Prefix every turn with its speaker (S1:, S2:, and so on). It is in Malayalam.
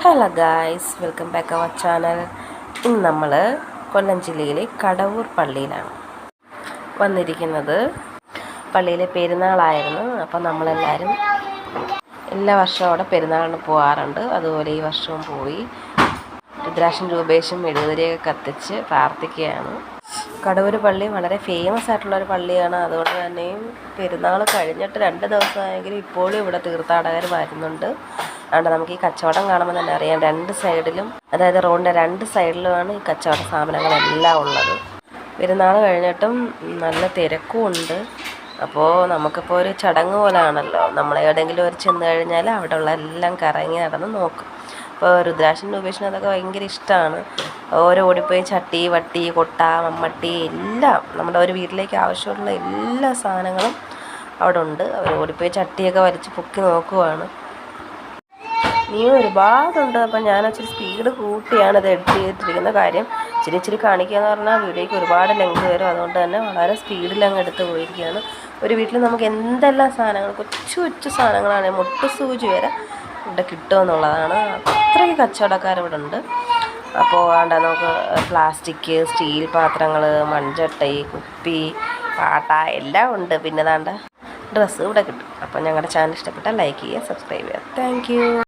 S1: Hello guys, welcome back our channel. ഇന്ന് നമ്മൾ കൊല്ലം ജില്ലയിലെ കടവൂർ പള്ളിയിലാണ് വന്നിരിക്കുന്നത്. പള്ളിയിലെ പെരുന്നാളായിരുന്നു. അപ്പം നമ്മളെല്ലാവരും എല്ലാ വർഷവും അവിടെ പെരുന്നാളിന് പോകാറുണ്ട്. അതുപോലെ ഈ വർഷവും പോയി രുദ്രാക്ഷം രൂപേശും മെഴുകുതിരിയൊക്കെ കത്തിച്ച് പ്രാർത്ഥിക്കുകയാണ്. കടവൂർ പള്ളി വളരെ ഫേമസ് ആയിട്ടുള്ളൊരു പള്ളിയാണ്. അതുകൊണ്ട് തന്നെയും പെരുന്നാൾ കഴിഞ്ഞിട്ട് 2 ദിവസമായെങ്കിലും ഇപ്പോഴും ഇവിടെ തീർത്ഥാടകർ വരുന്നുണ്ട്. അതുകൊണ്ട് നമുക്ക് ഈ കച്ചവടം കാണുമ്പോൾ തന്നെ അറിയാം, 2 സൈഡിലും, അതായത് റോഡിൻ്റെ 2 സൈഡിലുമാണ് ഈ കച്ചവട സ്ഥാപനങ്ങളെല്ലാം ഉള്ളത്. പെരുന്നാൾ കഴിഞ്ഞിട്ടും നല്ല തിരക്കും ഉണ്ട്. അപ്പോൾ നമുക്കിപ്പോൾ ഒരു ചടങ്ങ് പോലെയാണല്ലോ, നമ്മൾ എവിടെയെങ്കിലും ഒരു ചെന്ന് കഴിഞ്ഞാൽ അവിടെ ഉള്ള എല്ലാം കറങ്ങി നടന്ന് നോക്കും. അപ്പോൾ രുദ്രാക്ഷം രൂപേഷിന് അതൊക്കെ ഭയങ്കര ഇഷ്ടമാണ്. ഓരോ ഓടിപ്പോയി ചട്ടി, വട്ടി, കൊട്ട, മമ്മട്ടി എല്ലാം നമ്മുടെ ഒരു വീട്ടിലേക്ക് ആവശ്യമുള്ള എല്ലാ സാധനങ്ങളും അവിടെ ഉണ്ട്. അവർ ഓടിപ്പോയി ചട്ടിയൊക്കെ വലിച്ച് പൊക്കി നോക്കുവാണ്. ഇനിയും ഒരുപാടുണ്ട്. അപ്പം ഞാൻ ഇച്ചിരി സ്പീഡ് കൂട്ടിയാണ് ഇത് എഡിറ്റ് ചെയ്തിട്ടിരിക്കുന്ന. കാര്യം ഇച്ചിരി കാണിക്കുക എന്ന് പറഞ്ഞാൽ വീഡിയോയ്ക്ക് ഒരുപാട് ലെങ്ത് വരും. അതുകൊണ്ട് തന്നെ വളരെ സ്പീഡിൽ അങ്ങ് എടുത്ത് പോയിരിക്കുകയാണ്. ഒരു വീട്ടിൽ നമുക്ക് എന്തെല്ലാം സാധനങ്ങൾ, കൊച്ചു സാധനങ്ങളാണ്, മുട്ട് സൂചി വരെ ഇവിടെ കിട്ടുമെന്നുള്ളതാണ്. അത്രയ്ക്ക് കച്ചവടക്കാരിവിടെ ഉണ്ട്. അപ്പോൾ വേണ്ട, നമുക്ക് പ്ലാസ്റ്റിക്, സ്റ്റീൽ പാത്രങ്ങൾ, മൺചട്ടി, കുപ്പി, പാട്ട എല്ലാം ഉണ്ട്. പിന്നെ വേണ്ട ഡ്രസ്സ് ഇവിടെ കിട്ടും. അപ്പോൾ ഞങ്ങളുടെ ചാനൽ ഇഷ്ടപ്പെട്ടാൽ ലൈക്ക് ചെയ്യുക, സബ്സ്ക്രൈബ് ചെയ്യുക. Thank you.